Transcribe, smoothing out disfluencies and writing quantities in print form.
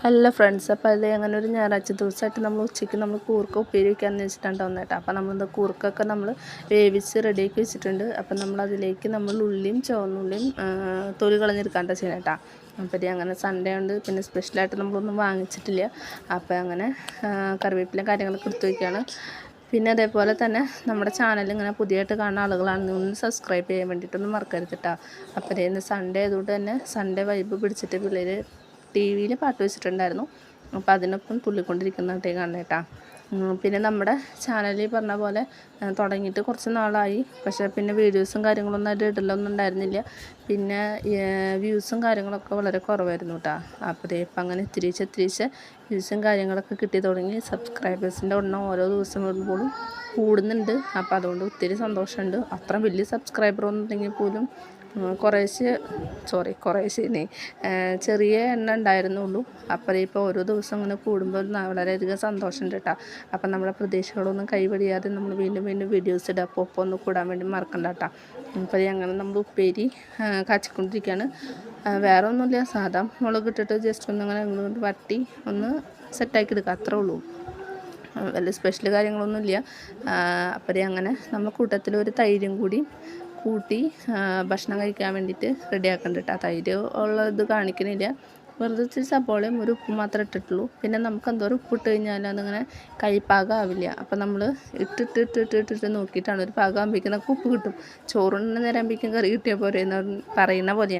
Hello friends, അപ്പോൾ അത് അങ്ങനെ ഒരു ഞായറാഴ്ച ദിവസമായിട്ട് നമ്മൾ ഉച്ചയ്ക്ക് നമ്മൾ കൂർക്ക ഉപ്പേരി വയ്ക്കാമെന്ന് വെച്ചിട്ടാണ് വന്നേട്ടോ. അപ്പോൾ നമ്മൾ കൂർക്കൊക്കെ നമ്മൾ വേവിച്ച് റെഡിയാക്കി വെച്ചിട്ടുണ്ട്. അപ്പോൾ നമ്മളതിലേക്ക് നമ്മൾ ഉള്ളിയും ചുവന്നുള്ളിയും തൊലി കളഞ്ഞെടുക്കാണ്ട് ചെയ്യണേട്ടാ. അപ്പോൾ അങ്ങനെ സൺഡേ ഉണ്ട്, പിന്നെ സ്പെഷ്യലായിട്ട് നമ്മളൊന്നും വാങ്ങിച്ചിട്ടില്ല. അപ്പോൾ അങ്ങനെ കറിവേപ്പില കാര്യങ്ങളൊക്കെ എടുത്ത് വയ്ക്കുകയാണ്. പിന്നെ അതേപോലെ തന്നെ നമ്മുടെ ചാനൽ ഇങ്ങനെ പുതിയതായിട്ട് കാണുന്ന ആളുകളാണെന്ന് ഒന്ന് സബ്സ്ക്രൈബ് ചെയ്യാൻ വേണ്ടിയിട്ടൊന്നും മറക്കരുത് കേട്ടോ. അപ്പോൾ ഇന്ന് സൺഡേ ആയതുകൊണ്ട് തന്നെ സൺഡേ വൈബ് പിടിച്ചിട്ട് പിള്ളേർ ടി വിയിൽ പാട്ട് വെച്ചിട്ടുണ്ടായിരുന്നു. അപ്പോൾ അതിനൊപ്പം തുള്ളിക്കൊണ്ടിരിക്കുന്നതായിട്ടേ കാണേട്ടാ. പിന്നെ നമ്മുടെ ചാനലിൽ പറഞ്ഞ പോലെ തുടങ്ങിയിട്ട് കുറച്ച് നാളായി. പക്ഷേ പിന്നെ വീഡിയോസും കാര്യങ്ങളൊന്നും അതിൽ ഇടലൊന്നും ഉണ്ടായിരുന്നില്ല. പിന്നെ വ്യൂസും കാര്യങ്ങളൊക്കെ വളരെ കുറവായിരുന്നു കേട്ടോ. അപ്പോൾ ഇപ്പം അങ്ങനെ ഇത്തിരിച്ച് വ്യൂസും കാര്യങ്ങളൊക്കെ കിട്ടി തുടങ്ങി. സബ്സ്ക്രൈബേഴ്സിൻ്റെ എണ്ണം ഓരോ ദിവസം വരുമ്പോഴും കൂടുന്നുണ്ട്. അപ്പോൾ അതുകൊണ്ട് ഒത്തിരി സന്തോഷമുണ്ട്. അത്ര വലിയ സബ്സ്ക്രൈബറൊന്നും ഉണ്ടെങ്കിൽ പോലും കുറേശ്ശേ ചെറിയ എണ്ണം ഉണ്ടായിരുന്നുള്ളൂ. അപ്പോൾ ഇപ്പോൾ ഓരോ ദിവസം ഇങ്ങനെ കൂടുമ്പോൾ വളരെയധികം സന്തോഷമുണ്ട് കേട്ടോ. അപ്പം നമ്മുടെ പ്രതീക്ഷകളൊന്നും കൈവടിയാതെ നമ്മൾ വീണ്ടും വീഡിയോസ് ഇടുക. അപ്പോൾ ഒപ്പം ഒന്ന് കൂടാൻ വേണ്ടി മറക്കണ്ട കേട്ടോ. അപ്പോൾ അങ്ങനെ നമ്മൾ ഉപ്പേരി കാച്ചിക്കൊണ്ടിരിക്കുകയാണ്. വേറെ ഒന്നുമില്ല, സാധാ മുളക് ഇട്ടിട്ട് ജസ്റ്റ് ഒന്നിങ്ങനെ വട്ടി ഒന്ന് സെറ്റാക്കി എടുക്കുക, അത്രേ ഉള്ളൂ. വലിയ സ്പെഷ്യൽ കാര്യങ്ങളൊന്നുമില്ല. അപ്പോൾ അങ്ങനെ നമ്മൾ കൂട്ടത്തിൽ ഒരു തൈരും കൂടി കൂട്ടി ഭക്ഷണം കഴിക്കാൻ വേണ്ടിയിട്ട് റെഡിയാക്കണ്ട കേട്ടോ. തൈര് ഉള്ളത് കാണിക്കണില്ല, വെറുതെ ഇച്ചിരി സബോളയും ഒരു ഉപ്പും മാത്രമേ ഇട്ടിട്ടുള്ളൂ. പിന്നെ നമുക്ക് എന്തോരം ഉപ്പിട്ട് കഴിഞ്ഞാൽ അതിങ്ങനെ കൈപ്പാകമാവില്ല. അപ്പം നമ്മൾ ഇട്ടിട്ട് നോക്കിയിട്ടാണ് ഒരു പാകമാകുമ്പോഴേക്കും നമുക്ക് ഉപ്പ് കിട്ടും. ചോറുണ്ണ നേരം ആകുമ്പോഴേക്കും കറി കിട്ടിയ പോലെ പറയുന്ന പോലെയാണ്.